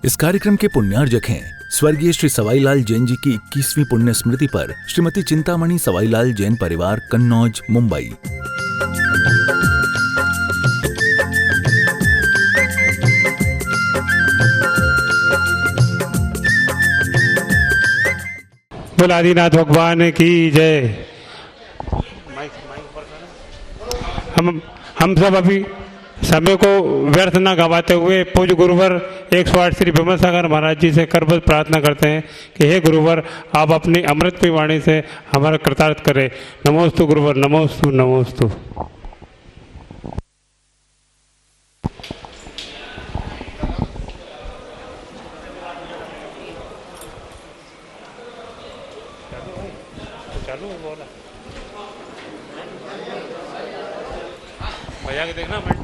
इस कार्यक्रम के पुण्यार्जक हैं स्वर्गीय श्री सवाईलाल जैन जी की 21वीं पुण्य स्मृति पर श्रीमती चिंतामणि सवाईलाल जैन परिवार, कन्नौज, मुंबई। बोल आदिनाथ भगवान की जय। हम सब अभी समय को व्यर्थ न गवाते हुए पूज्य गुरुवर 108 श्री विमल सागर महाराज जी से करबद्ध प्रार्थना करते हैं कि हे गुरुवर, आप अपनी अमृतमयी वाणी से हमारा कृतार्थ करें। नमोस्तु गुरुवर, नमोस्तु नमोस्तु। भैया के देखना मैं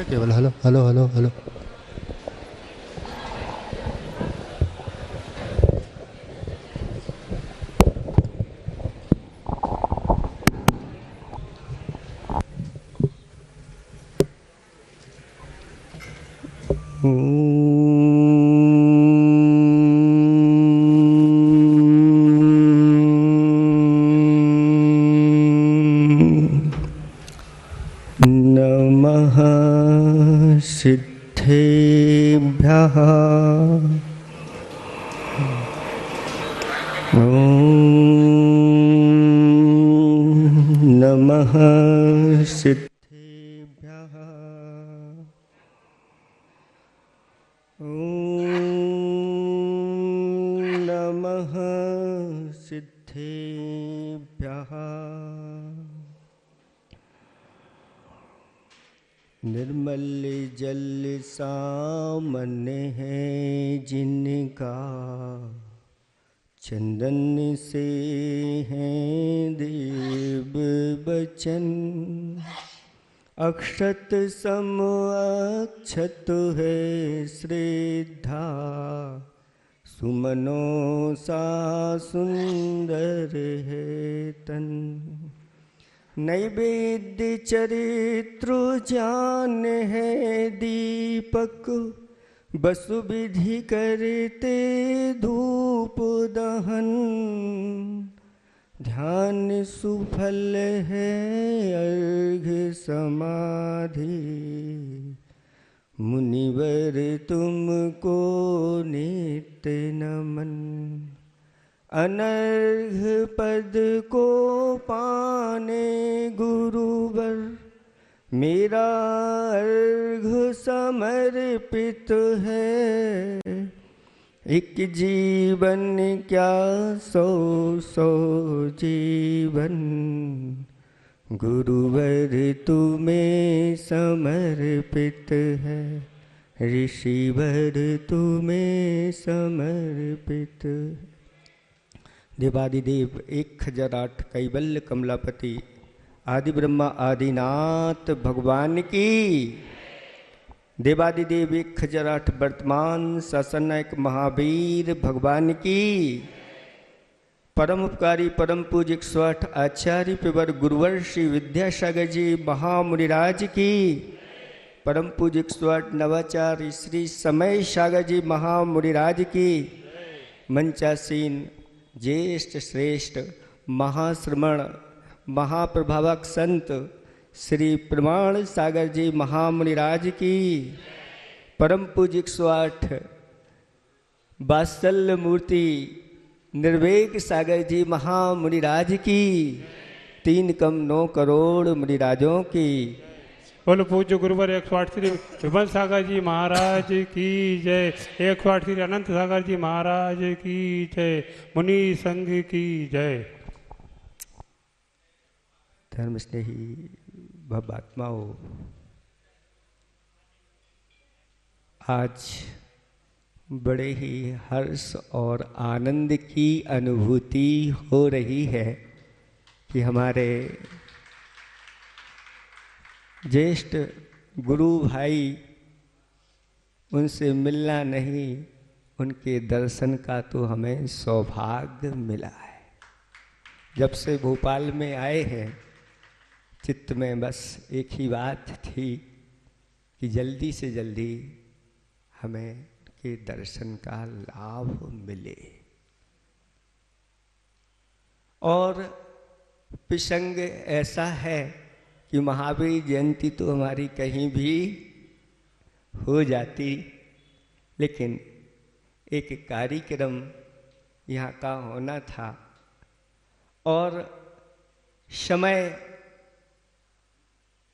केवल हेलो हेलो हेलो हेलो। नमः सिद्धेभ्यः नमः सिद्धेभ्यः नमः सिद्धेभ्यः। निर्मल जल सामने है जिनका, चंदन से है देव बचन। अक्षत सम अक्षत है श्रद्धा, सुमनों सा सुंदर है तन। नैवेद्य चरित्र जान है दीपक, बसु विधि करते धूप दहन। ध्यान सुफल है अर्घ समाधि, मुनिवर तुमको नित्य नमन। अनर्घ पद को पाने गुरुवर, मेरा अर्घ समर्पित है। एक जीवन क्या सौ सौ जीवन, गुरुवर तुम्हें समर्पित है। ऋषिवर तुम्हें समर्पित। देवादिदेव 1008 कैवल्य कमलापति आदि ब्रह्मा आदिनाथ भगवान की। देवादिदेव 1008 वर्तमान शासनायक महावीर भगवान की। परम उपकारी परम पूज्य 108 आचार्य पेवर गुरुवर श्री विद्यासागर जी महामुनिराज की। परम पूज्य 108 नवाचार्य श्री समय सागर जी महामुनिराज की। मंचासीन ज्येष्ठ श्रेष्ठ महाश्रमण महाप्रभावक संत श्री प्रमाण सागर जी महामुनिराज की। परम पूज्य 108 वात्सल्य मूर्ति निर्वेक सागर जी महामुनिराज की। 3 कम 9 करोड़ मुनिराजों की। बोलो पूज्य गुरुवर 108 श्री विमल सागर जी महाराज की जय। 108 श्री अनंत सागर जी महाराज की जय। मुनि संघ की जय। धर्म स्नेही भवात्माओं, आज बड़े ही हर्ष और आनंद की अनुभूति हो रही है कि हमारे ज्येष्ठ गुरु भाई उनसे मिलना नहीं, उनके दर्शन का तो हमें सौभाग्य मिला है। जब से भोपाल में आए हैं, चित्त में बस एक ही बात थी कि जल्दी से जल्दी हमें के दर्शन का लाभ मिले। और प्रसंग ऐसा है कि महावीर जयंती तो हमारी कहीं भी हो जाती, लेकिन एक कार्यक्रम यहाँ का होना था और समय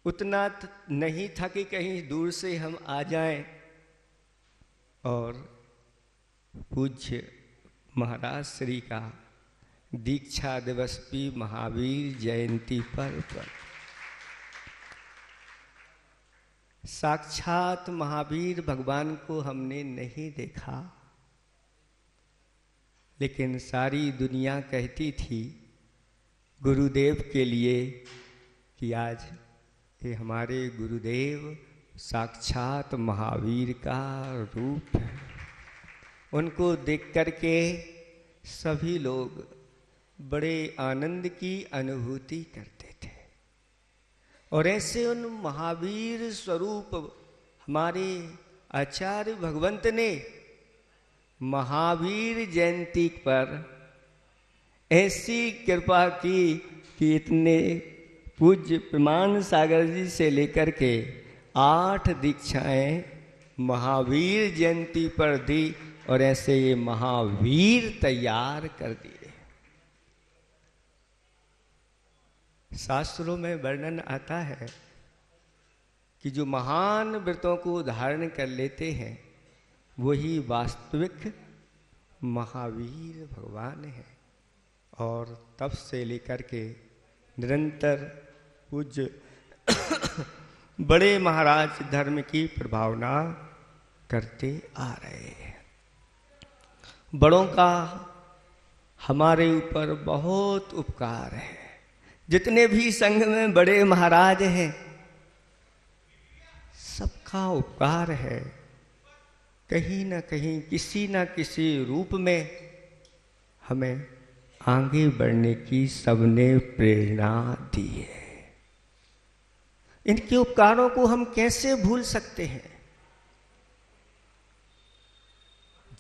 उतना नहीं था कि कहीं दूर से हम आ जाएं। और पूज्य महाराज श्री का दीक्षा दिवस भी महावीर जयंती पर साक्षात महावीर भगवान को हमने नहीं देखा, लेकिन सारी दुनिया कहती थी गुरुदेव के लिए कि आज ये हमारे गुरुदेव साक्षात महावीर का रूप है। उनको देख करके सभी लोग बड़े आनंद की अनुभूति करते थे। और ऐसे उन महावीर स्वरूप हमारे आचार्य भगवंत ने महावीर जयंती पर ऐसी कृपा की कि इतने पूज्य प्रमाण सागर जी से लेकर के 8 दीक्षाएं महावीर जयंती पर दी और ऐसे ये महावीर तैयार कर दिए। शास्त्रों में वर्णन आता है कि जो महान व्रतों को धारण कर लेते हैं वही वास्तविक महावीर भगवान है। और तब से लेकर के निरंतर पूज्य बड़े महाराज धर्म की प्रभावना करते आ रहे हैं। बड़ों का हमारे ऊपर बहुत उपकार है। जितने भी संघ में बड़े महाराज हैं सबका उपकार है। कहीं ना कहीं किसी ना किसी रूप में हमें आगे बढ़ने की सबने प्रेरणा दी है। इनके उपकारों को हम कैसे भूल सकते हैं?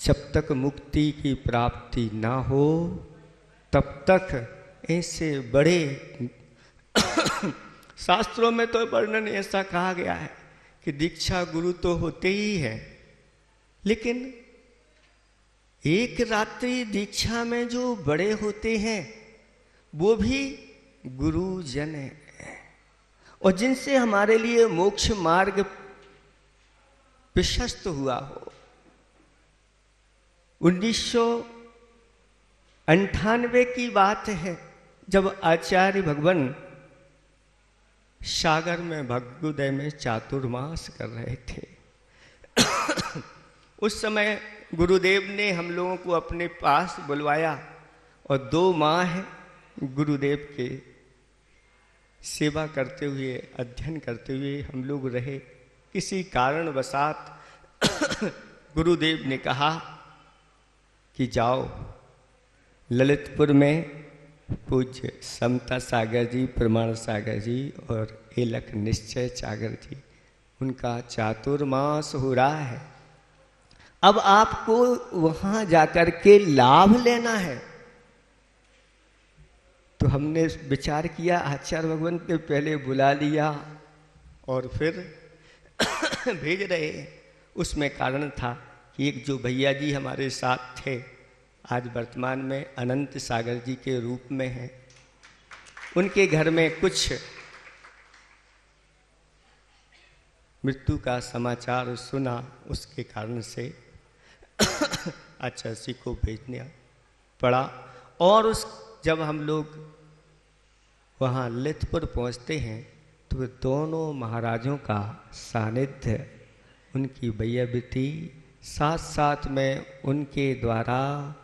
जब तक मुक्ति की प्राप्ति ना हो तब तक ऐसे बड़े शास्त्रों में तो वर्णन ऐसा कहा गया है कि दीक्षा गुरु तो होते ही है, लेकिन एक रात्रि दीक्षा में जो बड़े होते हैं वो भी गुरुजन है और जिनसे हमारे लिए मोक्ष मार्ग प्रशस्त हुआ हो। 1998 की बात है जब आचार्य भगवान सागर में भगुदय में चातुर्मास कर रहे थे। उस समय गुरुदेव ने हम लोगों को अपने पास बुलवाया और 2 माह गुरुदेव के सेवा करते हुए अध्ययन करते हुए हम लोग रहे। किसी कारणवशात गुरुदेव ने कहा कि जाओ ललितपुर में पूज्य समता सागर जी, प्रमाण सागर जी और एलक निश्चय सागर जी, उनका चातुर्मास हो रहा है। अब आपको वहां जाकर के लाभ लेना है। तो हमने विचार किया आचार्य भगवान ने पहले बुला लिया और फिर भेज रहे। उसमें कारण था कि एक जो भैया जी हमारे साथ थे आज वर्तमान में अनंत सागर जी के रूप में हैं, उनके घर में कुछ मृत्यु का समाचार सुना, उसके कारण से आचार्य को भेजना पड़ा। और जब हम लोग वहाँ ललितपुर पहुँचते हैं तो दोनों महाराजों का सानिध्य, उनकी भैयाबीती, साथ साथ में उनके द्वारा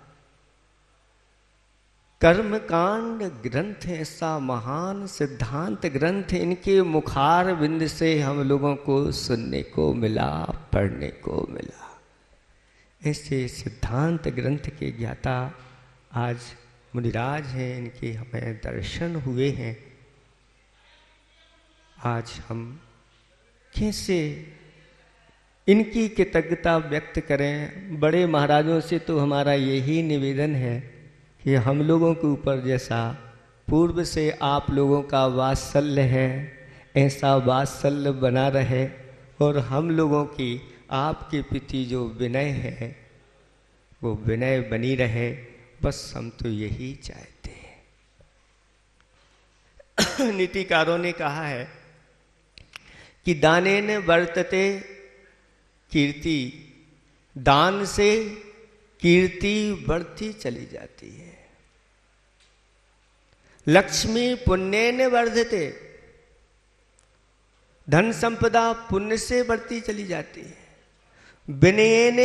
कर्मकांड ग्रंथ ऐसा महान सिद्धांत ग्रंथ, इनके मुखार बिंद से हम लोगों को सुनने को मिला, पढ़ने को मिला। ऐसे सिद्धांत ग्रंथ के ज्ञाता आज मुनिराज हैं, इनके हमें दर्शन हुए हैं। आज हम कैसे इनकी कृतज्ञता व्यक्त करें। बड़े महाराजों से तो हमारा यही निवेदन है कि हम लोगों के ऊपर जैसा पूर्व से आप लोगों का वात्सल्य है, ऐसा वात्सल्य बना रहे, और हम लोगों की आपके प्रति जो विनय है वो विनय बनी रहे। बस हम तो यही चाहते हैं। नीतिकारों ने कहा है कि दानेन वर्तते कीर्ति, दान से कीर्ति बढ़ती चली जाती है। लक्ष्मी पुण्येन वर्धते, धन संपदा पुण्य से बढ़ती चली जाती है। विनयेन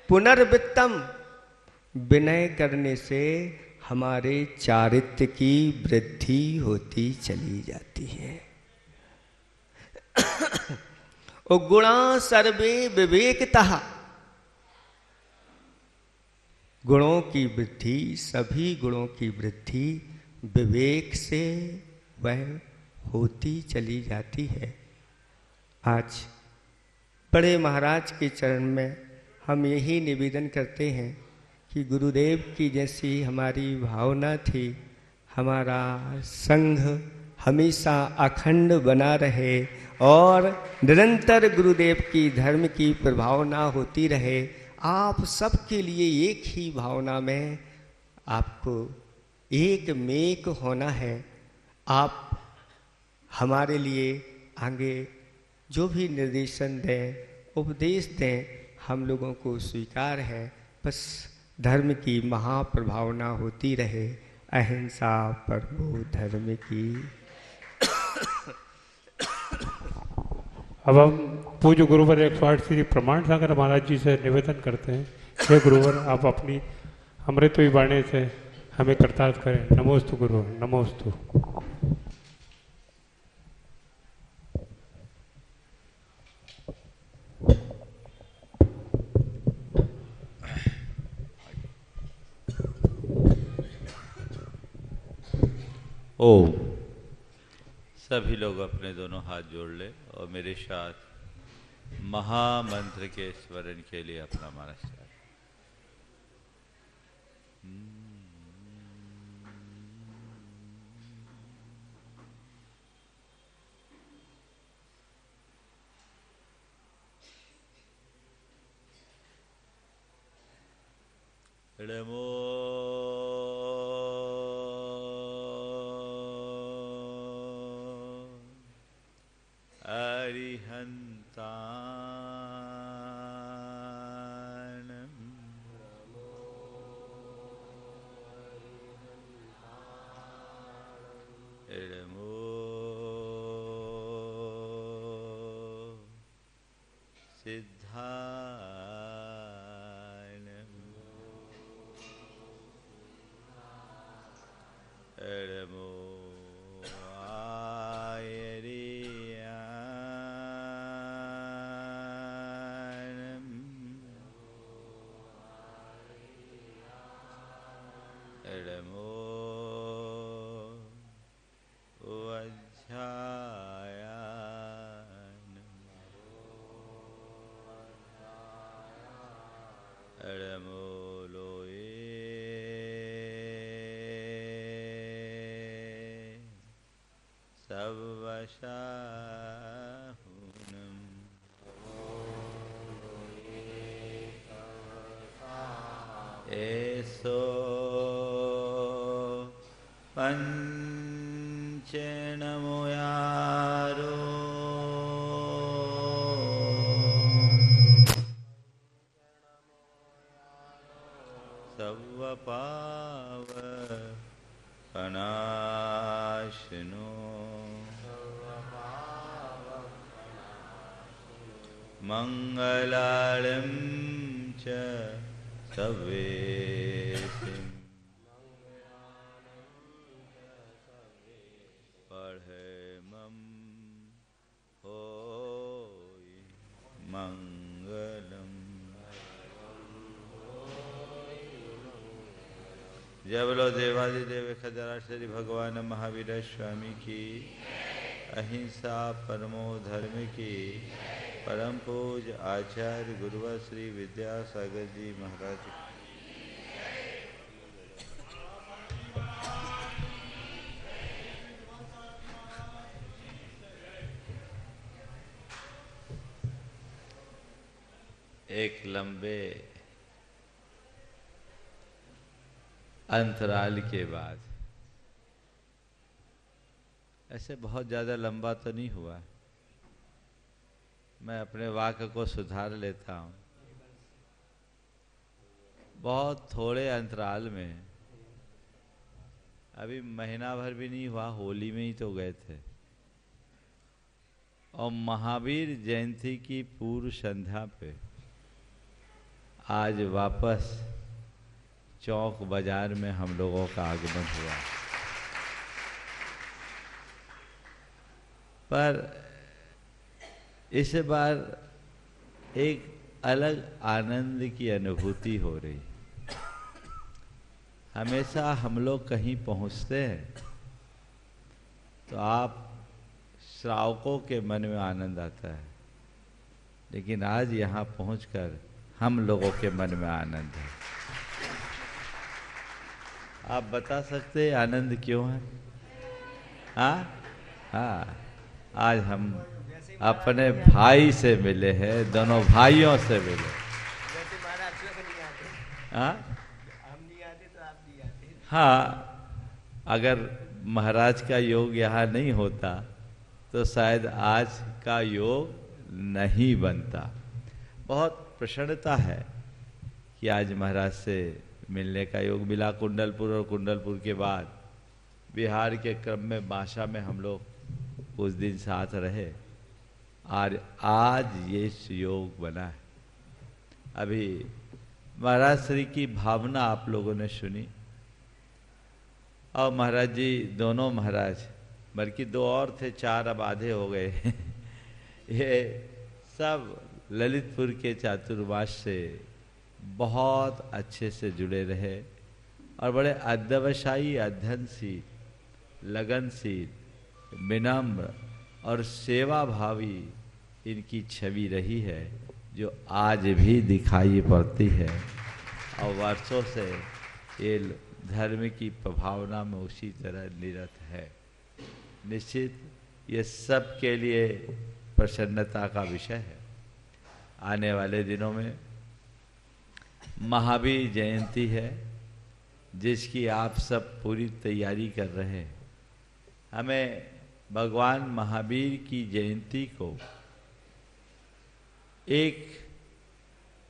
पुनर्वित्तम, विनय करने से हमारे चारित्र्य की वृद्धि होती चली जाती है। और गुणा सर्वे विवेकतः, गुणों की वृद्धि, सभी गुणों की वृद्धि विवेक से वह होती चली जाती है। आज बड़े महाराज के चरण में हम यही निवेदन करते हैं कि गुरुदेव की जैसी हमारी भावना थी, हमारा संघ हमेशा अखंड बना रहे और निरंतर गुरुदेव की धर्म की प्रभावना होती रहे। आप सबके लिए एक ही भावना में आपको एक मेक होना है। आप हमारे लिए आगे जो भी निर्देशन दें, उपदेश दें, हम लोगों को स्वीकार है। बस धर्म की महाप्रभावना होती रहे। अहिंसा परमो धर्म की। अब हम पूज्य गुरुवर 108 श्री प्रमाण सागर महाराज जी से निवेदन करते हैं, हे गुरुवर आप अपनी अमृतमयी वाणी से हमें कृतार्थ करें। नमोस्तु गुरु, नमोस्तु। ओम। सभी लोग अपने दोनों हाथ जोड़ ले और मेरे साथ महामंत्र के स्मरण के लिए अपना मानस चाहे। नमो एसो पंचनमो यारो सर्व पाव अनाशनो मंगलालम च सवेसिं जय बोलो देवादिदेव खजरा श्री भगवान महावीर स्वामी की, अहिंसा परमो धर्म की, परम पूज आचार्य गुरुवर श्री विद्यासागर जी महाराज की। एक लंबे अंतराल के बाद, ऐसे बहुत ज़्यादा लंबा तो नहीं हुआ, मैं अपने वाक्य को सुधार लेता हूँ। बहुत थोड़े अंतराल में, अभी महीना भर भी नहीं हुआ, होली में ही तो गए थे, और महावीर जयंती की पूर्व संध्या पे आज वापस चौक बाजार में हम लोगों का आगमन हुआ। पर इस बार एक अलग आनंद की अनुभूति हो रही। हमेशा हम लोग कहीं पहुंचते हैं तो आप श्रावकों के मन में आनंद आता है, लेकिन आज यहाँ पहुंचकर हम लोगों के मन में आनंद है। आप बता सकते हैं आनंद क्यों है? हाँ, आज हम अपने भाई से मिले हैं, दोनों भाइयों से मिले। हाँ, अगर महाराज का योग यहाँ नहीं होता तो शायद आज का योग नहीं बनता। बहुत प्रसन्नता है कि आज महाराज से मिलने का योग मिला। कुंडलपुर और कुंडलपुर के बाद बिहार के क्रम में बांसा में हम लोग कुछ दिन साथ रहे, और आज ये योग बना है। अभी महाराज श्री की भावना आप लोगों ने सुनी, और महाराज जी दोनों महाराज, बल्कि दो और थे, चार अब आधे हो गए ये सब ललितपुर के चातुर्मास से बहुत अच्छे से जुड़े रहे और बड़े अध्यवसायी, अध्ययनशील, लगनशील, विनम्र और सेवा भावी इनकी छवि रही है, जो आज भी दिखाई पड़ती है। और वर्षों से ये धर्म की प्रभावना में उसी तरह निरत है। निश्चित ये सब के लिए प्रसन्नता का विषय है। आने वाले दिनों में महावीर जयंती है, जिसकी आप सब पूरी तैयारी कर रहे हैं। हमें भगवान महावीर की जयंती को एक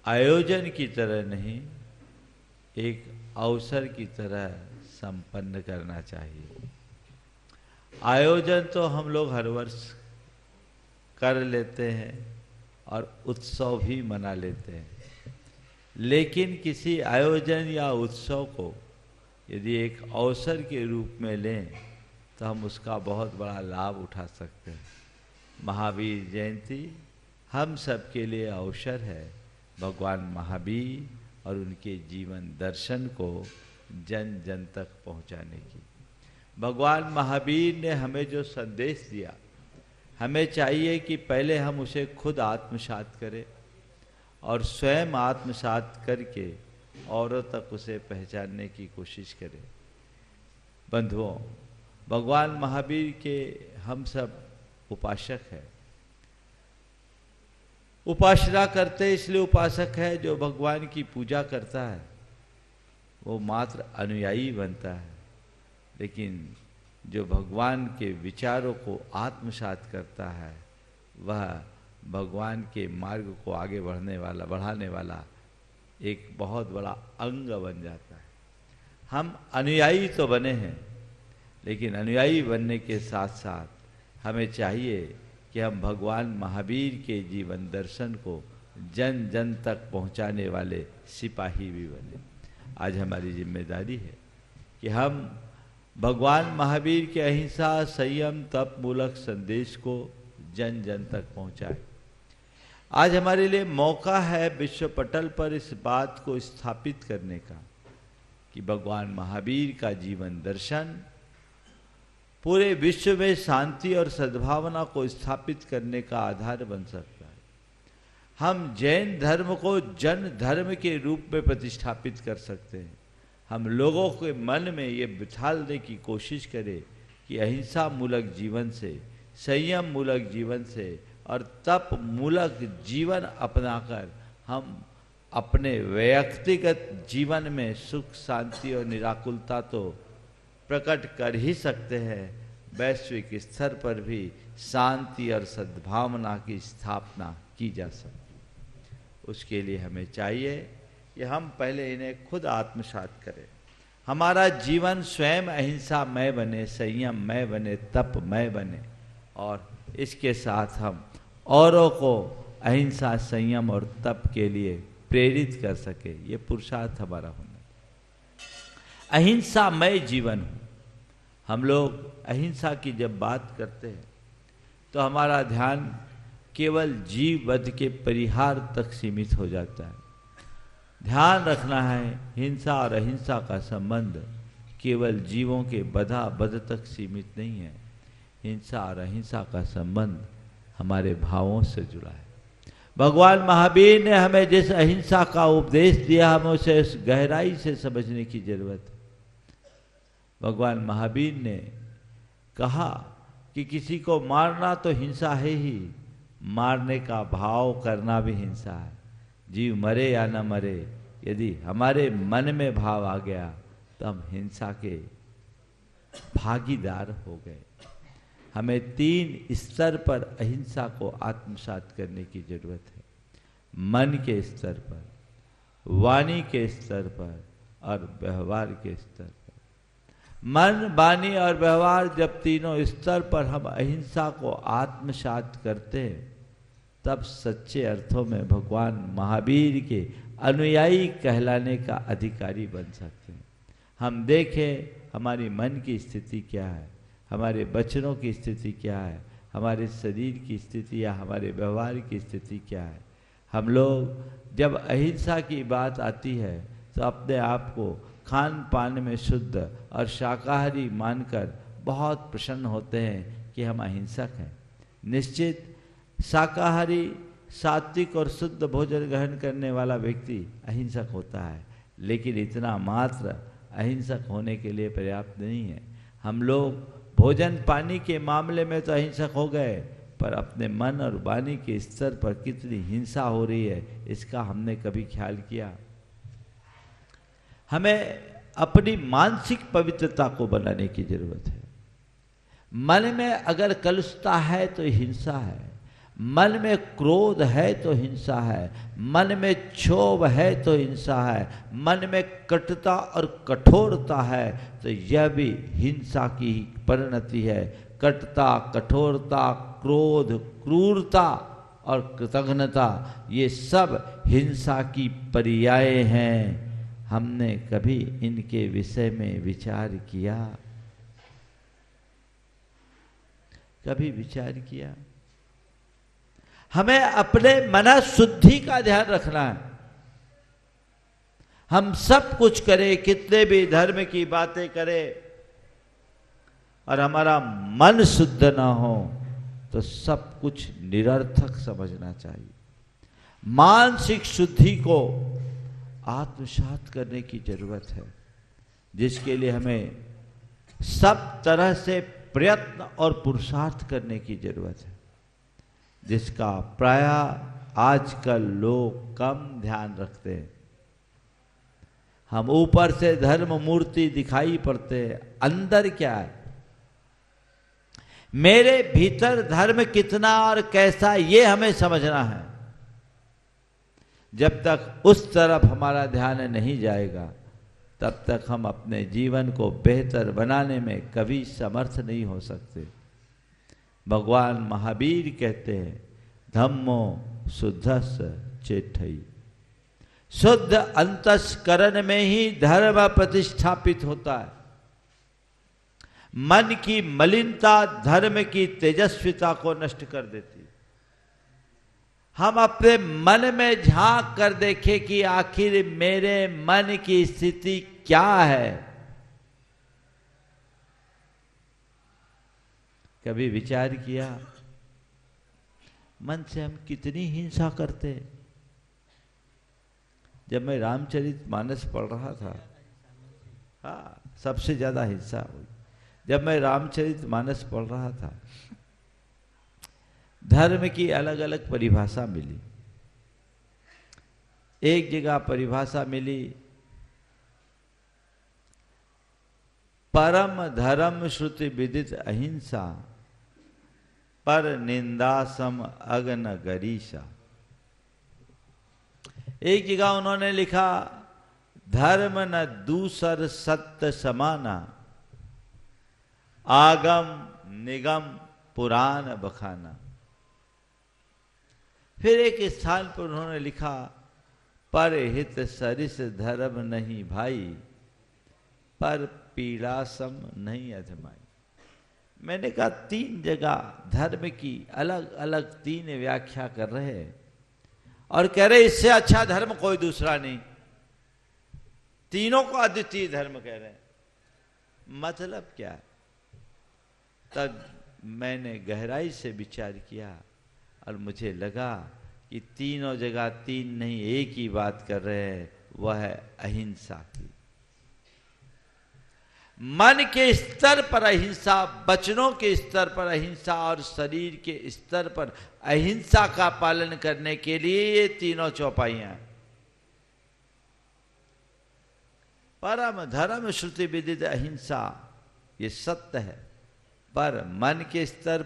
आयोजन की तरह नहीं, एक अवसर की तरह संपन्न करना चाहिए। आयोजन तो हम लोग हर वर्ष कर लेते हैं और उत्सव भी मना लेते हैं, लेकिन किसी आयोजन या उत्सव को यदि एक अवसर के रूप में लें तो हम उसका बहुत बड़ा लाभ उठा सकते हैं। महावीर जयंती हम सब के लिए अवसर है भगवान महावीर और उनके जीवन दर्शन को जन जन तक पहुंचाने की। भगवान महावीर ने हमें जो संदेश दिया, हमें चाहिए कि पहले हम उसे खुद आत्मसात करें और स्वयं आत्मसात करके औरों तक उसे पहचानने की कोशिश करें। बंधुओं, भगवान महावीर के हम सब उपासक हैं। उपासना करते इसलिए उपासक है, जो भगवान की पूजा करता है वो मात्र अनुयायी बनता है, लेकिन जो भगवान के विचारों को आत्मसात करता है वह भगवान के मार्ग को आगे बढ़ाने वाला एक बहुत बड़ा अंग बन जाता है। हम अनुयायी तो बने हैं, लेकिन अनुयायी बनने के साथ साथ हमें चाहिए कि हम भगवान महावीर के जीवन दर्शन को जन जन तक पहुंचाने वाले सिपाही भी बने। आज हमारी जिम्मेदारी है कि हम भगवान महावीर के अहिंसा, संयम, तप मूलक संदेश को जन जन तक पहुंचाएं। आज हमारे लिए मौका है विश्व पटल पर इस बात को स्थापित करने का कि भगवान महावीर का जीवन दर्शन पूरे विश्व में शांति और सद्भावना को स्थापित करने का आधार बन सकता है। हम जैन धर्म को जन धर्म के रूप में प्रतिष्ठापित कर सकते हैं। हम लोगों के मन में ये बिठाने की कोशिश करें कि अहिंसा मूलक जीवन से, संयम मूलक जीवन से और तप मूलक जीवन अपनाकर हम अपने व्यक्तिगत जीवन में सुख, शांति और निराकुलता तो प्रकट कर ही सकते हैं, वैश्विक स्तर पर भी शांति और सद्भावना की स्थापना की जा सकती। उसके लिए हमें चाहिए कि हम पहले इन्हें खुद आत्मसात करें। हमारा जीवन स्वयं अहिंसामय बने, संयममय बने, तपमय बने और इसके साथ हम औरों को अहिंसा, संयम और तप के लिए प्रेरित कर सके। ये पुरुषार्थ हमारा होना। अहिंसामय जीवन हो। हम लोग अहिंसा की जब बात करते हैं तो हमारा ध्यान केवल जीव वध के परिहार तक सीमित हो जाता है। ध्यान रखना है, हिंसा और अहिंसा का संबंध केवल जीवों के वध तक सीमित नहीं है। हिंसा और अहिंसा का संबंध हमारे भावों से जुड़ा है। भगवान महावीर ने हमें जिस अहिंसा का उपदेश दिया, हमें उसे गहराई से समझने की जरूरत है। भगवान महावीर ने कहा कि किसी को मारना तो हिंसा है ही, मारने का भाव करना भी हिंसा है। जीव मरे या न मरे, यदि हमारे मन में भाव आ गया तो हम हिंसा के भागीदार हो गए। हमें 3 स्तर पर अहिंसा को आत्मसात करने की जरूरत है। मन के स्तर पर, वाणी के स्तर पर और व्यवहार के स्तर पर। मन, वाणी और व्यवहार, जब तीनों स्तर पर हम अहिंसा को आत्मसात करते हैं तब सच्चे अर्थों में भगवान महावीर के अनुयायी कहलाने का अधिकारी बन सकते हैं। हम देखें हमारी मन की स्थिति क्या है, हमारे वचनों की स्थिति क्या है, हमारे शरीर की स्थिति या हमारे व्यवहार की स्थिति क्या है। हम लोग जब अहिंसा की बात आती है तो अपने आप को खान पान में शुद्ध और शाकाहारी मानकर बहुत प्रसन्न होते हैं कि हम अहिंसक हैं। निश्चित शाकाहारी, सात्विक और शुद्ध भोजन ग्रहण करने वाला व्यक्ति अहिंसक होता है, लेकिन इतना मात्र अहिंसक होने के लिए पर्याप्त नहीं है। हम लोग भोजन पानी के मामले में तो अहिंसक हो गए, पर अपने मन और वाणी के स्तर पर कितनी हिंसा हो रही है इसका हमने कभी ख्याल किया? हमें अपनी मानसिक पवित्रता को बनाने की जरूरत है। मन में अगर कलुषता है तो हिंसा है, मन में क्रोध है तो हिंसा है, मन में क्षोभ है तो हिंसा है, मन में कटुता और कठोरता है तो यह भी हिंसा की परिणति है। कटुता, कठोरता, क्रोध, क्रूरता और कृतघ्नता, ये सब हिंसा की पर्याय हैं। हमने कभी इनके विषय में विचार किया? कभी विचार किया? हमें अपने मन शुद्धि का ध्यान रखना है। हम सब कुछ करें, कितने भी धर्म की बातें करें, और हमारा मन शुद्ध ना हो तो सब कुछ निरर्थक समझना चाहिए। मानसिक शुद्धि को आत्मसात करने की जरूरत है, जिसके लिए हमें सब तरह से प्रयत्न और पुरुषार्थ करने की जरूरत है, जिसका प्रायः आजकल लोग कम ध्यान रखते हैं। हम ऊपर से धर्म मूर्ति दिखाई पड़ते हैं, अंदर क्या है, मेरे भीतर धर्म कितना और कैसा, ये हमें समझना है। जब तक उस तरफ हमारा ध्यान नहीं जाएगा तब तक हम अपने जीवन को बेहतर बनाने में कभी समर्थ नहीं हो सकते। भगवान महावीर कहते हैं, धम्मो शुद्धस्य चेठई, शुद्ध अंतस्करण में ही धर्म प्रतिष्ठापित होता है। मन की मलिनता धर्म की तेजस्विता को नष्ट कर देती है। हम अपने मन में झांक कर देखें कि आखिर मेरे मन की स्थिति क्या है? कभी विचार किया मन से हम कितनी हिंसा करते? जब मैं रामचरितमानस पढ़ रहा था, हाँ, सबसे ज्यादा हिंसा हुई जब मैं रामचरितमानस पढ़ रहा था। धर्म की अलग अलग परिभाषा मिली। एक जगह परिभाषा मिली, परम धर्म श्रुति विदित अहिंसा, पर निंदा सम अगन गरीशा। एक जगह उन्होंने लिखा, धर्म न दूसर सत्य समाना, आगम निगम पुराण बखाना। फिर एक स्थान पर उन्होंने लिखा, पर हित सरिस धर्म नहीं भाई, पर पीड़ा सम नहीं अधमाई। मैंने कहा 3 जगह धर्म की अलग अलग 3 व्याख्या कर रहे हैं और कह रहे इससे अच्छा धर्म कोई दूसरा नहीं। तीनों को अद्वितीय धर्म कह रहे हैं। मतलब क्या है? तब मैंने गहराई से विचार किया और मुझे लगा कि तीनों जगह 3 नहीं, एक ही बात कर रहे हैं, वह है अहिंसा की। मन के स्तर पर अहिंसा, वचनों के स्तर पर अहिंसा और शरीर के स्तर पर अहिंसा का पालन करने के लिए ये तीनों चौपाइयां हैं। परम धर्म श्रुति विदित अहिंसा, ये सत्य है, पर मन के स्तर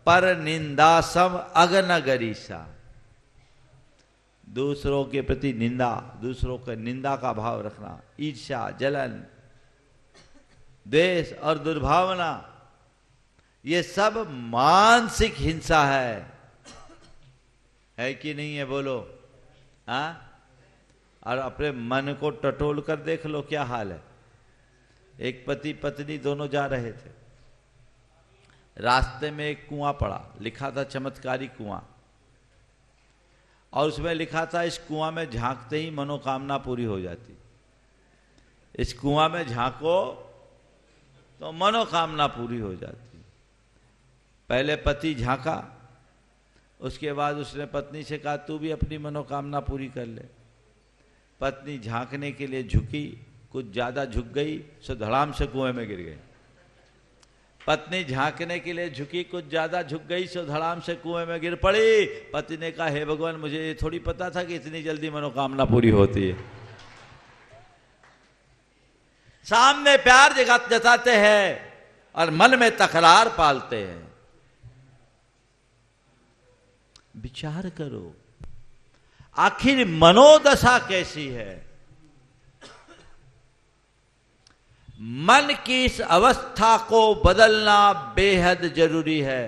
पर निंदा सम अगन गरीसा। दूसरों के प्रति निंदा, दूसरों के निंदा का भाव रखना, ईर्ष्या, जलन, द्वेष और दुर्भावना, ये सब मानसिक हिंसा है कि नहीं है? बोलो। हाँ? और अपने मन को टटोल कर देख लो क्या हाल है। एक पति पत्नी दोनों जा रहे थे, रास्ते में एक कुआं पड़ा, लिखा था चमत्कारी कुआं, और उसमें लिखा था इस कुआं में झांकते ही मनोकामना पूरी हो जाती। इस कुआं में झांको तो मनोकामना पूरी हो जाती। पहले पति झांका, उसके बाद उसने पत्नी से कहा तू भी अपनी मनोकामना पूरी कर ले। पत्नी झांकने के लिए झुकी, कुछ ज्यादा झुक गई, सो धड़ाम से कुएं में गिर गई। पत्नी झांकने के लिए झुकी, कुछ ज्यादा झुक गई, सो धड़ाम से कुएं में गिर पड़ी। पति ने कहा हे भगवान, मुझे ये थोड़ी पता था कि इतनी जल्दी मनोकामना पूरी होती है। सामने प्यार जताते हैं और मन में तकरार पालते हैं। विचार करो आखिर मनोदशा कैसी है। मन की इस अवस्था को बदलना बेहद जरूरी है।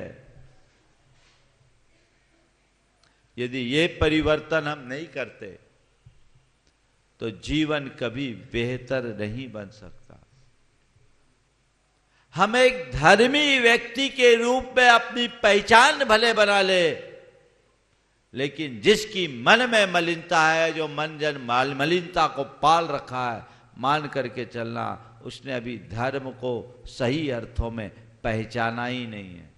यदि ये परिवर्तन हम नहीं करते तो जीवन कभी बेहतर नहीं बन सकता। हम एक धर्मी व्यक्ति के रूप में अपनी पहचान भले बना ले, लेकिन जिसकी मन में मलिनता है, जो मन जन मलिनता को पाल रखा है, मान करके चलना, उसने अभी धर्म को सही अर्थों में पहचाना ही नहीं है।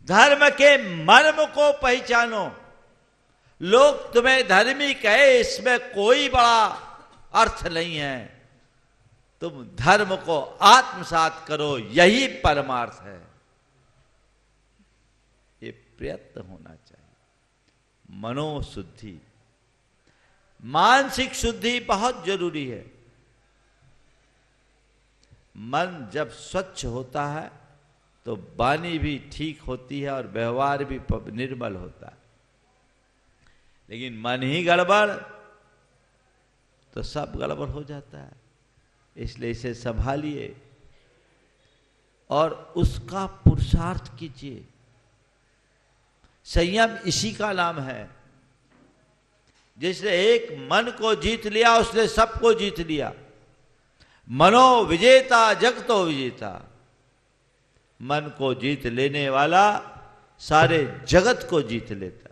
धर्म के मर्म को पहचानो। लोग तुम्हें धर्मी कहे, इसमें कोई बड़ा अर्थ नहीं है। तुम धर्म को आत्मसात करो, यही परमार्थ है। ये प्रयत्न होना चाहिए। मनोशुद्धि, मानसिक शुद्धि बहुत जरूरी है। मन जब स्वच्छ होता है तो वाणी भी ठीक होती है और व्यवहार भी निर्मल होता है। लेकिन मन ही गड़बड़ तो सब गड़बड़ हो जाता है। इसलिए इसे संभालिए और उसका पुरुषार्थ कीजिए। संयम इसी का नाम है। जिसने एक मन को जीत लिया, उसने सबको जीत लिया। मनो विजेता जगतो विजेता। मन को जीत लेने वाला सारे जगत को जीत लेता।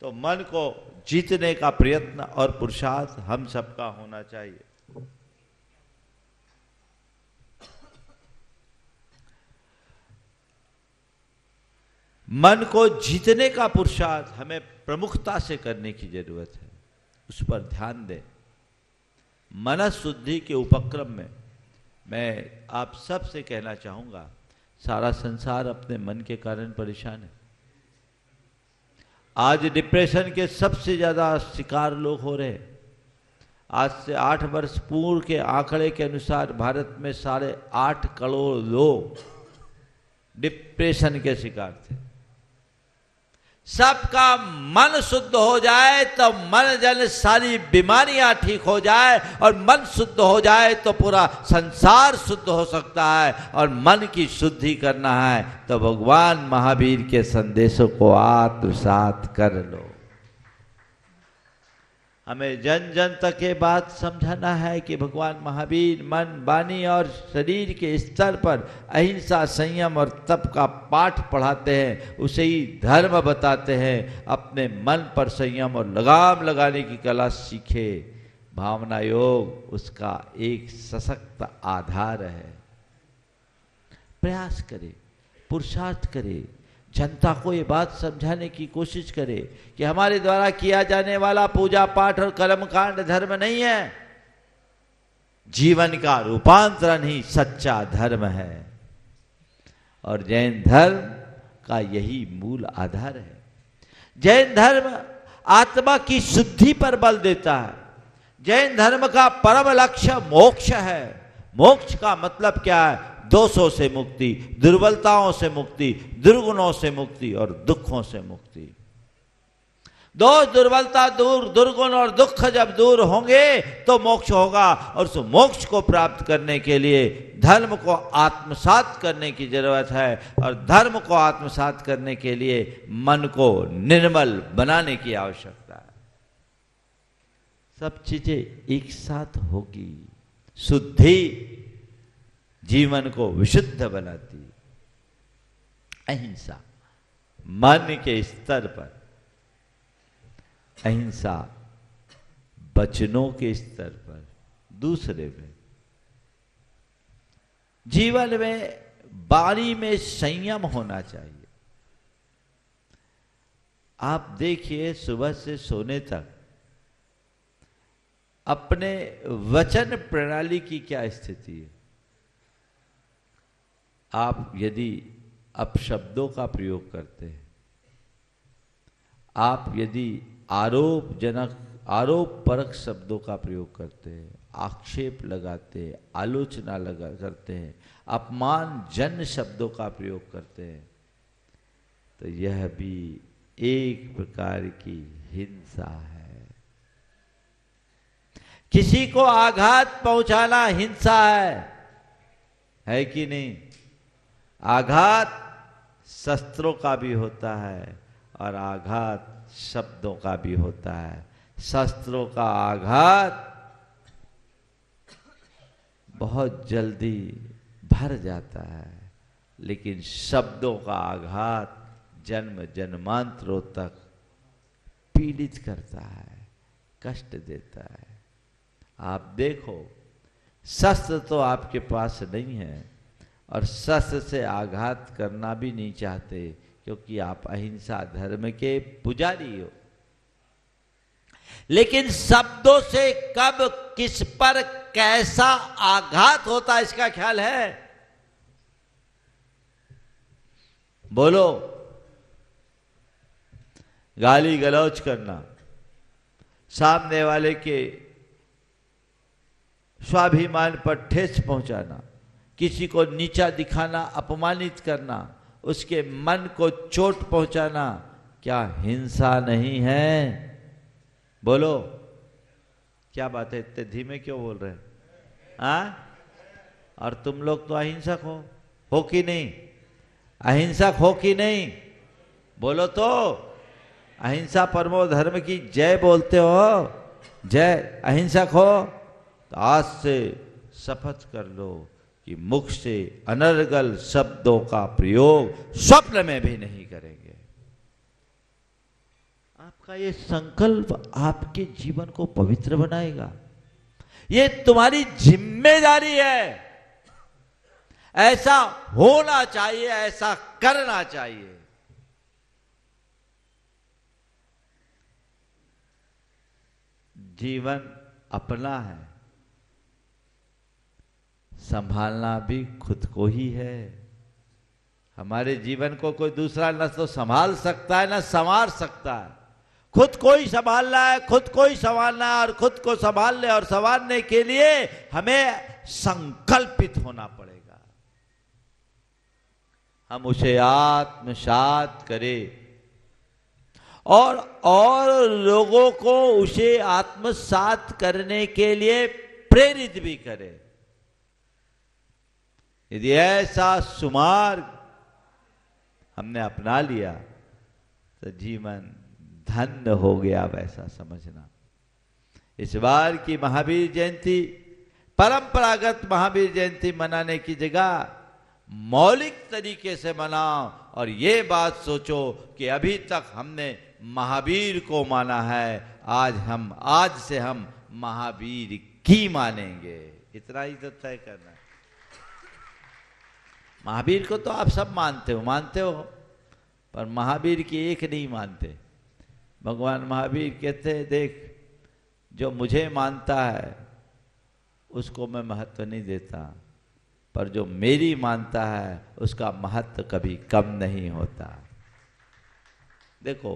तो मन को जीतने का प्रयत्न और पुरुषार्थ हम सबका होना चाहिए। मन को जीतने का पुरुषार्थ हमें प्रमुखता से करने की जरूरत है, उस पर ध्यान दें। मनस शुद्धि के उपक्रम में मैं आप सब से कहना चाहूंगा, सारा संसार अपने मन के कारण परेशान है। आज डिप्रेशन के सबसे ज्यादा शिकार लोग हो रहे हैं। आज से 8 वर्ष पूर्व के आंकड़े के अनुसार भारत में 8.5 करोड़ लोग डिप्रेशन के शिकार थे। सबका मन शुद्ध हो जाए तो मन जन सारी बीमारियां ठीक हो जाए, और मन शुद्ध हो जाए तो पूरा संसार शुद्ध हो सकता है। और मन की शुद्धि करना है तो भगवान महावीर के संदेशों को आत्मसात कर लो। हमें जन जन तक ये बात समझाना है कि भगवान महावीर मन, वाणी और शरीर के स्तर पर अहिंसा, संयम और तप का पाठ पढ़ाते हैं, उसे ही धर्म बताते हैं। अपने मन पर संयम और लगाम लगाने की कला सीखे। भावना योग उसका एक सशक्त आधार है। प्रयास करे, पुरुषार्थ करे, जनता को ये बात समझाने की कोशिश करे कि हमारे द्वारा किया जाने वाला पूजा पाठ और कर्मकांड धर्म नहीं है, जीवन का रूपांतरण ही सच्चा धर्म है। और जैन धर्म का यही मूल आधार है। जैन धर्म आत्मा की शुद्धि पर बल देता है। जैन धर्म का परम लक्ष्य मोक्ष है। मोक्ष का मतलब क्या है? दोषों से मुक्ति, दुर्बलताओं से मुक्ति, दुर्गुणों से मुक्ति और दुखों से मुक्ति। दोष, दुर्बलता दूर, दुर्गुण और दुख जब दूर होंगे तो मोक्ष होगा। और उस मोक्ष को प्राप्त करने के लिए धर्म को आत्मसात करने की जरूरत है। और धर्म को आत्मसात करने के लिए मन को निर्मल बनाने की आवश्यकता है। सब चीजें एक साथ होगी। शुद्धि जीवन को विशुद्ध बनाती। अहिंसा मन के स्तर पर, अहिंसा वचनों के स्तर पर, दूसरे में जीवन में वाणी में संयम होना चाहिए। आप देखिए सुबह से सोने तक अपने वचन प्रणाली की क्या स्थिति है। आप यदि अपशब्दों का प्रयोग करते हैं, आप यदि आरोपजनक, आरोप परक शब्दों का प्रयोग करते हैं, आक्षेप लगाते हैं, आलोचना करते हैं, अपमानजन्य शब्दों का प्रयोग करते हैं, तो यह भी एक प्रकार की हिंसा है। किसी को आघात पहुंचाना हिंसा है कि नहीं? आघात शस्त्रों का भी होता है और आघात शब्दों का भी होता है। शस्त्रों का आघात बहुत जल्दी भर जाता है, लेकिन शब्दों का आघात जन्म जन्मांतरों तक पीड़ित करता है, कष्ट देता है। आप देखो, शस्त्र तो आपके पास नहीं है और शस्त्र से आघात करना भी नहीं चाहते, क्योंकि आप अहिंसा धर्म के पुजारी हो। लेकिन शब्दों से कब किस पर कैसा आघात होता है इसका ख्याल है? बोलो। गाली गलौज करना, सामने वाले के स्वाभिमान पर ठेस पहुंचाना, किसी को नीचा दिखाना, अपमानित करना, उसके मन को चोट पहुंचाना, क्या हिंसा नहीं है? बोलो। क्या बात है, इतने धीमे क्यों बोल रहे हैं? और तुम लोग तो अहिंसक हो कि नहीं? अहिंसक हो कि नहीं? बोलो तो। अहिंसा परमो धर्म की जय बोलते हो, जय। अहिंसक हो तो आज से शपथ कर लो कि मुख से अनर्गल शब्दों का प्रयोग स्वप्न में भी नहीं करेंगे। आपका ये संकल्प आपके जीवन को पवित्र बनाएगा। ये तुम्हारी जिम्मेदारी है। ऐसा होना चाहिए, ऐसा करना चाहिए। जीवन अपना है, संभालना भी खुद को ही है। हमारे जीवन को कोई दूसरा न तो संभाल सकता है न संवार सकता है। खुद को ही संभालना है, खुद को ही संभालना है। और खुद को संभालने और संवारने के लिए हमें संकल्पित होना पड़ेगा। हम उसे आत्मसात करें और लोगों को उसे आत्मसात करने के लिए प्रेरित भी करें। यदि ऐसा सुमार्ग हमने अपना लिया तो जीवन धन्य हो गया, वैसा समझना। इस बार की महावीर जयंती परंपरागत महावीर जयंती मनाने की जगह मौलिक तरीके से मनाओ और ये बात सोचो कि अभी तक हमने महावीर को माना है, आज से हम महावीर की मानेंगे। इतना ही तो तय करना है। महावीर को तो आप सब मानते हो, पर महावीर की एक नहीं मानते। भगवान महावीर कहते हैं, देख, जो मुझे मानता है उसको मैं महत्व नहीं देता, पर जो मेरी मानता है उसका महत्व कभी कम नहीं होता। देखो,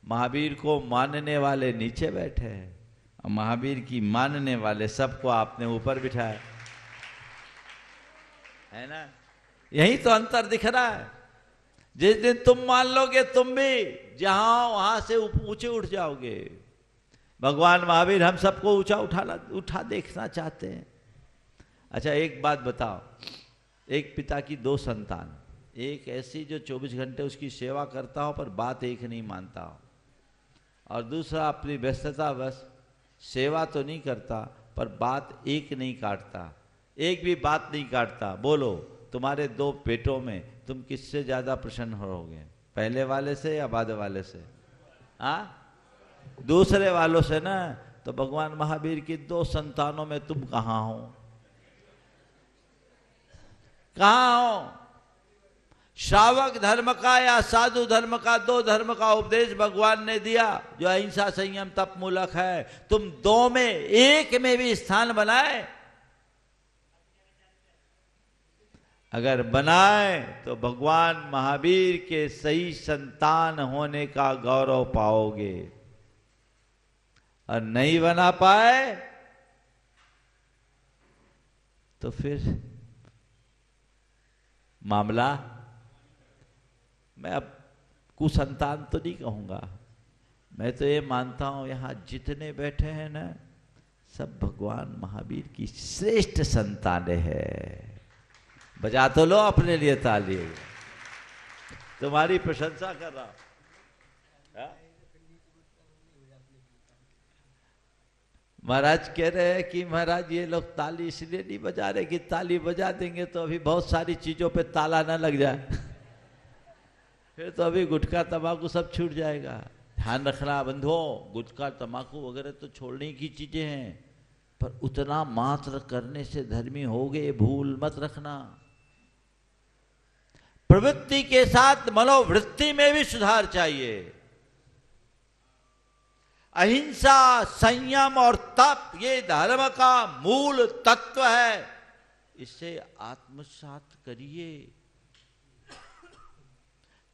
महावीर को मानने वाले नीचे बैठे हैं और महावीर की मानने वाले सबको आपने ऊपर बिठाया है ना। यही तो अंतर दिख रहा है। जिस दिन तुम मान लोगे, तुम भी जहां वहां से ऊंचे उठ जाओगे। भगवान महावीर हम सबको उठा देखना चाहते हैं। अच्छा, एक बात बताओ, एक पिता की दो संतान, एक ऐसी जो 24 घंटे उसकी सेवा करता हो पर बात एक नहीं मानता हो, और दूसरा अपनी व्यस्तता बस सेवा तो नहीं करता पर बात एक नहीं काटता, एक भी बात नहीं काटता। बोलो, तुम्हारे दो पेटों में तुम किससे ज्यादा प्रसन्न होगे, पहले वाले से या बाद वाले से? दूसरे वालों से ना। तो भगवान महावीर की दो संतानों में तुम कहाँ हो? कहाँ हो? श्रावक धर्म का या साधु धर्म का, दो धर्म का उपदेश भगवान ने दिया जो अहिंसा संयम तप मूलक है। तुम दो में एक में भी स्थान बनाए, अगर बनाए तो भगवान महावीर के सही संतान होने का गौरव पाओगे, और नहीं बना पाए तो फिर मामला, मैं अब कुसंतान तो नहीं कहूंगा, मैं तो ये मानता हूं यहां जितने बैठे हैं ना, सब भगवान महावीर की श्रेष्ठ संतानें हैं। बजा तो लो अपने लिए ताली, तुम्हारी प्रशंसा कर रहा हूं। महाराज कह रहे हैं कि महाराज ये लोग ताली इसलिए नहीं बजा रहे कि ताली बजा देंगे तो अभी बहुत सारी चीजों पे ताला ना लग जाए, फिर तो अभी गुटखा तंबाकू सब छूट जाएगा। ध्यान रखना बंधुओं, गुटखा तंबाकू वगैरह तो छोड़ने की चीजें हैं, पर उतना मात्र करने से धर्मी हो गए, भूल मत रखना। प्रवृत्ति के साथ मनोवृत्ति में भी सुधार चाहिए। अहिंसा, संयम और तप ये धर्म का मूल तत्व है, इसे आत्मसात करिए,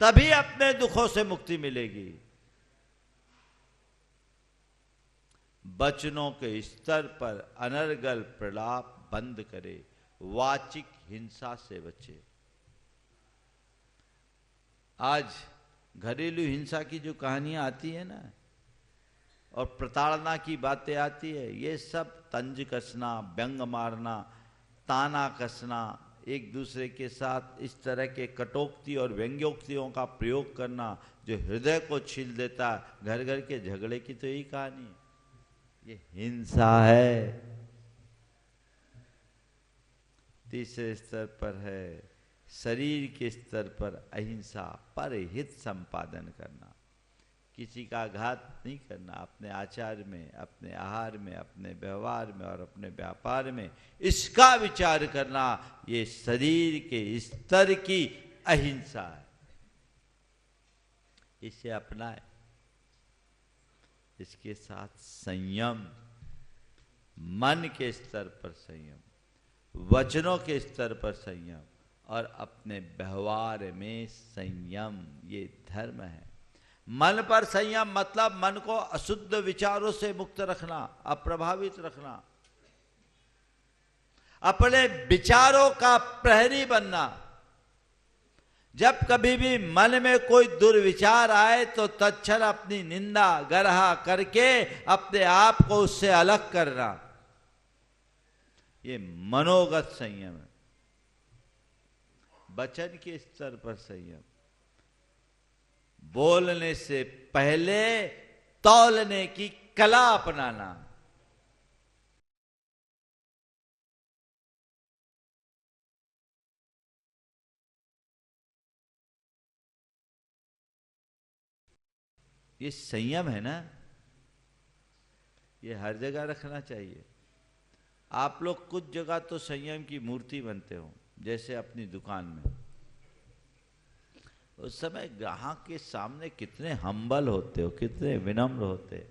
तभी अपने दुखों से मुक्ति मिलेगी। वचनों के स्तर पर अनर्गल प्रलाप बंद करे, वाचिक हिंसा से बचे। आज घरेलू हिंसा की जो कहानियां आती है ना, और प्रताड़ना की बातें आती है, ये सब तंज कसना, व्यंग मारना, ताना कसना, एक दूसरे के साथ इस तरह के कटोक्ति और व्यंग्योक्तियों का प्रयोग करना जो हृदय को छील देता है। घर घर के झगड़े की तो यही कहानी है, ये हिंसा है। तीसरे स्तर पर है शरीर के स्तर पर अहिंसा, पर हित संपादन करना। किसी का आघात नहीं करना, अपने आचार में, अपने आहार में, अपने व्यवहार में और अपने व्यापार में इसका विचार करना, ये शरीर के स्तर की अहिंसा है। इसे अपनाए, इसके साथ संयम, मन के स्तर पर संयम, वचनों के स्तर पर संयम और अपने व्यवहार में संयम, ये धर्म है। मन पर संयम मतलब मन को अशुद्ध विचारों से मुक्त रखना, अप्रभावित रखना, अपने विचारों का प्रहरी बनना। जब कभी भी मन में कोई दुर्विचार आए तो तत्क्षण अपनी निंदा गरहा करके अपने आप को उससे अलग करना, ये मनोगत संयम है। वचन के स्तर पर संयम, बोलने से पहले तौलने की कला अपनाना। ये संयम है ना, ये हर जगह रखना चाहिए। आप लोग कुछ जगह तो संयम की मूर्ति बनते हो, जैसे अपनी दुकान में उस समय ग्राहक के सामने कितने हम्बल होते हो, कितने विनम्र होते,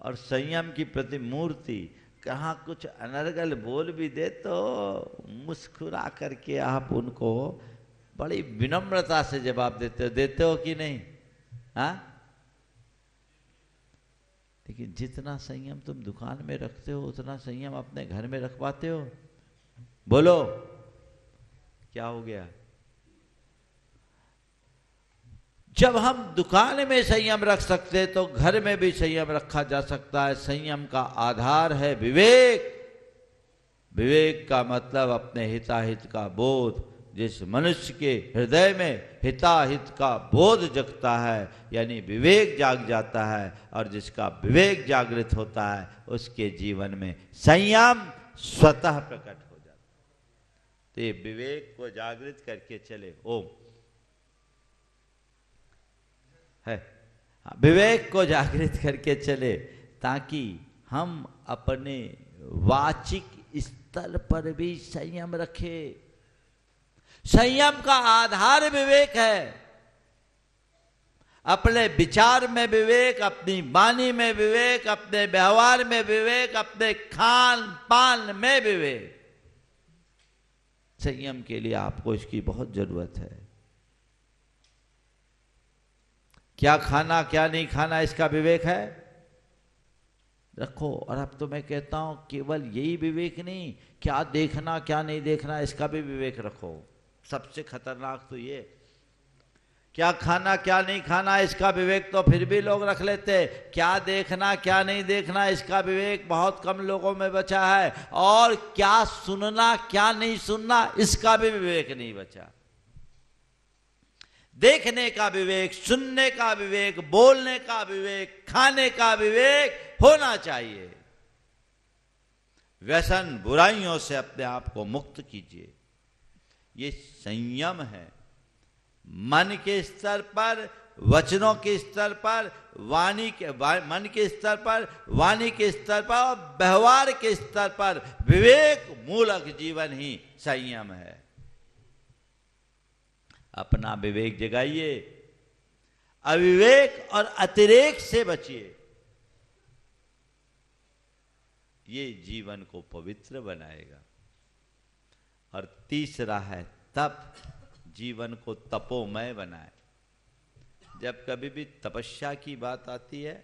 और संयम की प्रतिमूर्ति। कहाँ कुछ अनर्गल बोल भी दे तो मुस्कुरा करके आप उनको बड़ी विनम्रता से जवाब देते हो कि नहीं? हाँ, लेकिन जितना संयम तुम दुकान में रखते हो उतना संयम अपने घर में रख पाते हो? बोलो, क्या हो गया? जब हम दुकान में संयम रख सकते तो घर में भी संयम रखा जा सकता है। संयम का आधार है विवेक। विवेक का मतलब अपने हिताहित का बोध। जिस मनुष्य के हृदय में हिताहित का बोध जगता है, यानी विवेक जाग जाता है, और जिसका विवेक जागृत होता है उसके जीवन में संयम स्वतः प्रकट हो जाता है। तो ये विवेक को जागृत करके चले। ओम है, विवेक को जागृत करके चले ताकि हम अपने वाचिक स्तर पर भी संयम रखें। संयम का आधार विवेक है। अपने विचार में विवेक, अपनी वाणी में विवेक, अपने व्यवहार में विवेक, अपने खान पान में विवेक। संयम के लिए आपको इसकी बहुत जरूरत है। क्या खाना क्या नहीं खाना इसका विवेक है, रखो। और अब तो मैं कहता हूं केवल यही विवेक नहीं, क्या देखना क्या नहीं देखना इसका भी विवेक रखो। सबसे खतरनाक तो ये, क्या खाना क्या नहीं खाना इसका विवेक तो फिर भी लोग रख लेते, क्या देखना क्या नहीं देखना इसका विवेक बहुत कम लोगों में बचा है। और क्या सुनना क्या नहीं सुनना इसका भी विवेक नहीं बचा। देखने का विवेक, सुनने का विवेक, बोलने का विवेक, खाने का विवेक होना चाहिए। व्यसन बुराइयों से अपने आप को मुक्त कीजिए। ये संयम है। मन के स्तर पर, वचनों के स्तर पर, मन के स्तर पर, वाणी के स्तर पर और व्यवहार के स्तर पर विवेक मूलक जीवन ही संयम है। अपना विवेक जगाइए, अविवेक और अतिरेक से बचिए। ये जीवन को पवित्र बनाएगा। और तीसरा है तप, जीवन को तपोमय बनाए। जब कभी भी तपस्या की बात आती है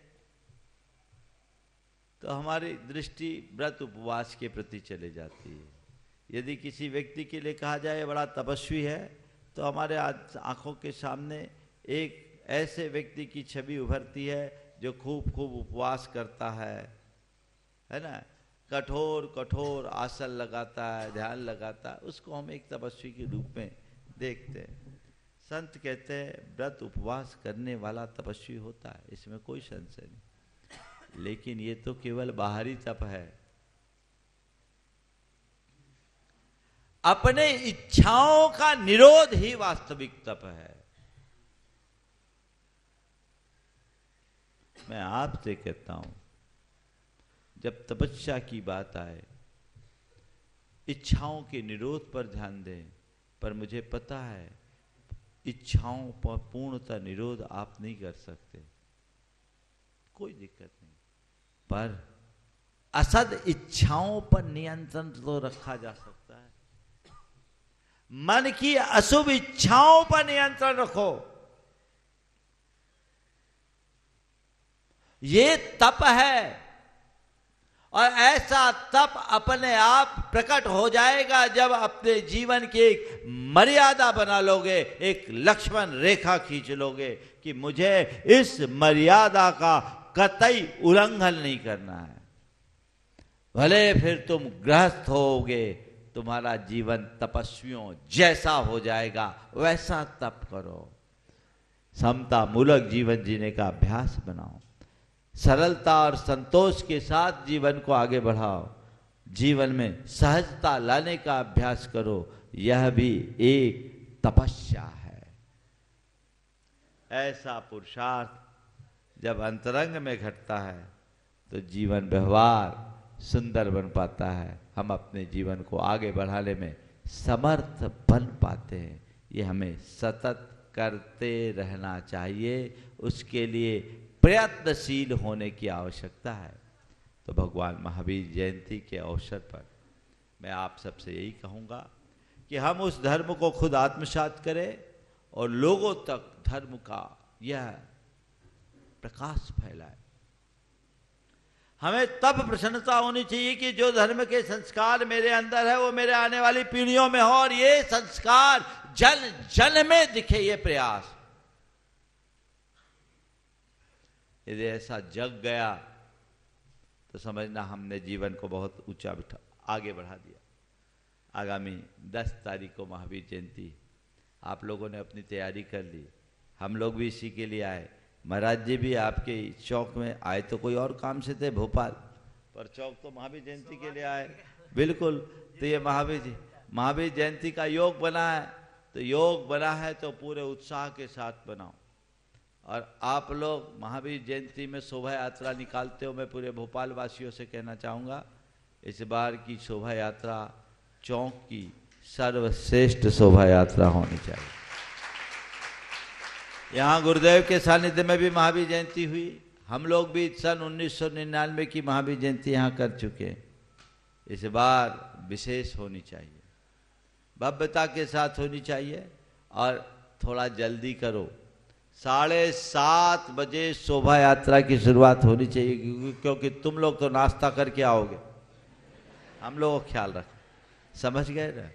तो हमारी दृष्टि व्रत उपवास के प्रति चले जाती है। यदि किसी व्यक्ति के लिए कहा जाए बड़ा तपस्वी है तो हमारे आंखों के सामने एक ऐसे व्यक्ति की छवि उभरती है जो खूब खूब उपवास करता है ना, कठोर कठोर आसन लगाता है, ध्यान लगाता है, उसको हम एक तपस्वी के रूप में देखते हैं। संत कहते हैं व्रत उपवास करने वाला तपस्वी होता है, इसमें कोई संशय नहीं। लेकिन ये तो केवल बाहरी तप है। अपने इच्छाओं का निरोध ही वास्तविक तप है। मैं आपसे कहता हूं, जब तपस्या की बात आए, इच्छाओं के निरोध पर ध्यान दें, पर मुझे पता है इच्छाओं पर पूर्णतः निरोध आप नहीं कर सकते, कोई दिक्कत नहीं, पर असद इच्छाओं पर नियंत्रण तो रखा जा सकता है। मन की अशुभ इच्छाओं पर नियंत्रण रखो। ये तप है, और ऐसा तप अपने आप प्रकट हो जाएगा जब अपने जीवन की एक मर्यादा बना लोगे, एक लक्ष्मण रेखा खींच लोगे कि मुझे इस मर्यादा का कतई उल्लंघन नहीं करना है। भले फिर तुम गृहस्थ होगे, तुम्हारा जीवन तपस्वियों जैसा हो जाएगा, वैसा तप करो। समता मूलक जीवन जीने का अभ्यास बनाओ, सरलता और संतोष के साथ जीवन को आगे बढ़ाओ, जीवन में सहजता लाने का अभ्यास करो। यह भी एक तपस्या है। ऐसा पुरुषार्थ जब अंतरंग में घटता है तो जीवन व्यवहार सुंदर बन पाता है। हम अपने जीवन को आगे बढ़ाने में समर्थ बन पाते हैं। ये हमें सतत करते रहना चाहिए, उसके लिए प्रयत्नशील होने की आवश्यकता है। तो भगवान महावीर जयंती के अवसर पर मैं आप सबसे यही कहूँगा कि हम उस धर्म को खुद आत्मसात करें और लोगों तक धर्म का यह प्रकाश फैलाए। हमें तब प्रसन्नता होनी चाहिए कि जो धर्म के संस्कार मेरे अंदर है वो मेरे आने वाली पीढ़ियों में हो, और ये संस्कार जन जन में दिखे, ये प्रयास। यदि ऐसा जग गया तो समझना हमने जीवन को बहुत ऊंचा आगे बढ़ा दिया। आगामी 10 तारीख को महावीर जयंती, आप लोगों ने अपनी तैयारी कर ली, हम लोग भी इसी के लिए आए। महाराज जी भी आपके चौक में आए तो कोई और काम से थे भोपाल, पर चौक तो महावीर जयंती के लिए आए। बिल्कुल, तो ये महावीर जयंती का योग बना है, तो योग बना है तो पूरे उत्साह के साथ बनाओ। और आप लोग महावीर जयंती में शोभा यात्रा निकालते हो, मैं पूरे भोपाल वासियों से कहना चाहूँगा, इस बार की शोभा यात्रा चौक की सर्वश्रेष्ठ शोभा यात्रा होनी चाहिए। यहाँ गुरुदेव के सानिध्य में भी महावीर जयंती हुई, हम लोग भी सन 1999 की महावीर जयंती यहाँ कर चुके हैं। इस बार विशेष होनी चाहिए, भव्यता के साथ होनी चाहिए, और थोड़ा जल्दी करो। 7:30 बजे शोभा यात्रा की शुरुआत होनी चाहिए, क्योंकि तुम लोग तो नाश्ता करके आओगे, हम लोगों का ख्याल रखो, समझ गए ना?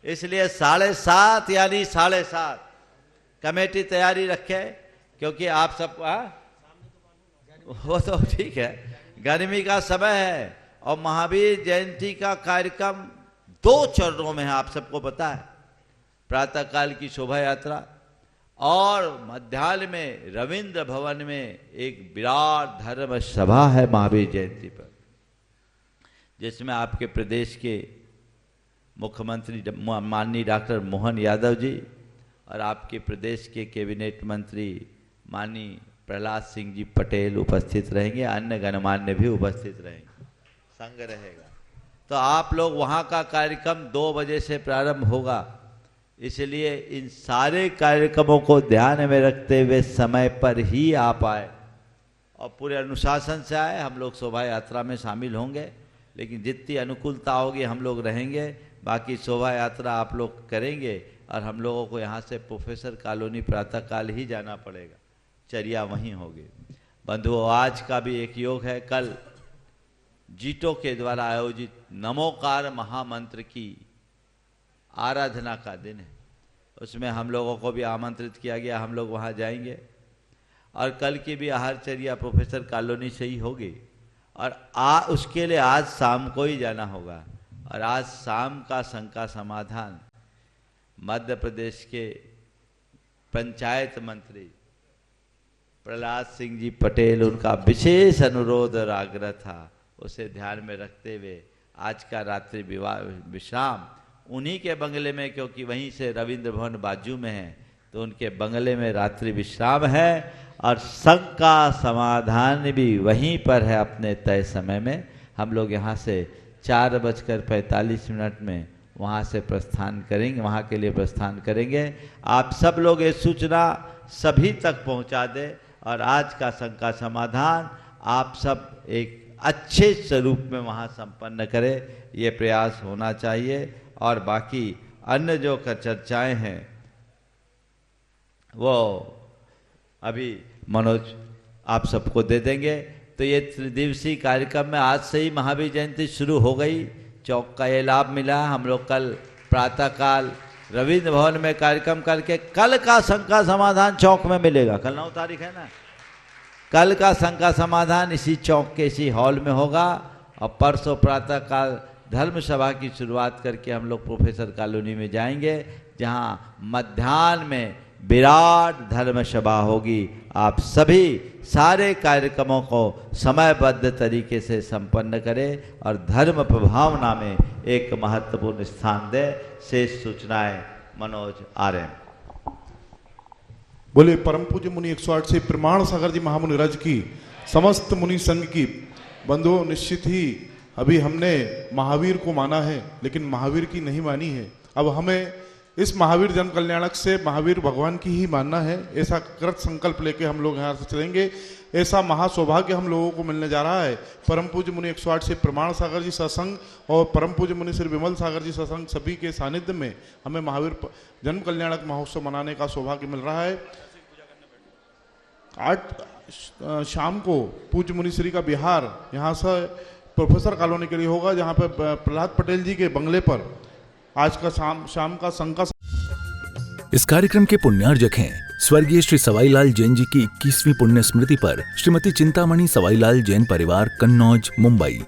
इसलिए 7:30 यानी 7:30 कमेटी तैयारी रखे, क्योंकि आप सब वो तो ठीक है, गर्मी का समय है, और महावीर जयंती का कार्यक्रम 2 चरणों में है, आप सबको पता है। प्रातःकाल की शोभा यात्रा और मध्याह्न में रविंद्र भवन में एक विराट धर्म सभा है महावीर जयंती पर, जिसमें आपके प्रदेश के मुख्यमंत्री माननीय डॉक्टर मोहन यादव जी और आपके प्रदेश के कैबिनेट मंत्री माननीय प्रहलाद सिंह जी पटेल उपस्थित रहेंगे, अन्य गणमान्य भी उपस्थित रहेंगे, संग रहेगा। तो आप लोग वहाँ का कार्यक्रम 2 बजे से प्रारंभ होगा, इसलिए इन सारे कार्यक्रमों को ध्यान में रखते हुए समय पर ही आप आए और पूरे अनुशासन से आए। हम लोग शोभा यात्रा में शामिल होंगे, लेकिन जितनी अनुकूलता होगी हम लोग रहेंगे, बाकी शोभा यात्रा आप लोग करेंगे, और हम लोगों को यहाँ से प्रोफेसर कॉलोनी प्रातःकाल ही जाना पड़ेगा, चर्या वहीं होगी। बंधुओं, आज का भी एक योग है, कल जीटो के द्वारा आयोजित नमोकार महामंत्र की आराधना का दिन है, उसमें हम लोगों को भी आमंत्रित किया गया, हम लोग वहाँ जाएंगे। और कल की भी आहारचर्या प्रोफेसर कॉलोनी से ही होगी, और उसके लिए आज शाम को ही जाना होगा। और आज शाम का शंका समाधान मध्य प्रदेश के पंचायत मंत्री प्रहलाद सिंह जी पटेल, उनका विशेष अनुरोध और आग्रह था, उसे ध्यान में रखते हुए आज का रात्रि विश्राम उन्हीं के बंगले में, क्योंकि वहीं से रविंद्र भवन बाजू में है, तो उनके बंगले में रात्रि विश्राम है और संघ का समाधान भी वहीं पर है अपने तय समय में। हम लोग यहाँ से 4:45 में वहाँ से प्रस्थान करेंगे, वहाँ के लिए प्रस्थान करेंगे। आप सब लोग ये सूचना सभी तक पहुँचा दें और आज का संघ का समाधान आप सब एक अच्छे स्वरूप में वहाँ संपन्न करें, ये प्रयास होना चाहिए। और बाकी अन्य जो चर्चाएं हैं वो अभी मनोज आप सबको दे देंगे। तो ये त्रिदिवसीय कार्यक्रम में आज से ही महावीर जयंती शुरू हो गई, चौक का ये लाभ मिला। हम लोग कल प्रातःकाल रविंद्र भवन में कार्यक्रम करके कल का संघ का समाधान चौक में मिलेगा। कल 9 तारीख है ना, कल का संघ का समाधान इसी चौक के इसी हॉल में होगा। और परसों प्रातःकाल धर्म सभा की शुरुआत करके हम लोग प्रोफेसर कॉलोनी में जाएंगे, जहां मध्याह्न में विराट धर्म सभा होगी। आप सभी सारे कार्यक्रमों को समयबद्ध तरीके से संपन्न करें और धर्म प्रभावना में एक महत्वपूर्ण स्थान दें। शेष सूचनाएं मनोज आर्य। बोले परम पूज्य मुनि 108 से प्रमाण सागर जी महामुनि रज की समस्त मुनि संघ की बंधुओं, निश्चित ही अभी हमने महावीर को माना है लेकिन महावीर की नहीं मानी है। अब हमें इस महावीर जन कल्याणक से महावीर भगवान की ही मानना है। ऐसा कृत संकल्प लेके हम लोग यहाँ से चलेंगे। ऐसा महासौभाग्य हम लोगों को मिलने जा रहा है। परम पूज्य मुनि 108 से प्रमाण सागर जी सत्संग और परम पूज्य मुनि श्री विमल सागर जी सत्संग सभी के सानिध्य में हमें महावीर जन कल्याणक महोत्सव मनाने का सौभाग्य मिल रहा है। 8 शाम को पूज्य मुनिश्री का बिहार यहाँ से प्रोफेसर कॉलोनी के लिए होगा, जहाँ पर प्रहलाद पटेल जी के बंगले पर आज का शाम का संघ का। इस कार्यक्रम के पुण्यार्जक हैं स्वर्गीय श्री सवाईलाल जैन जी की 21वीं पुण्य स्मृति पर श्रीमती चिंतामणि सवाईलाल जैन परिवार, कन्नौज, मुंबई।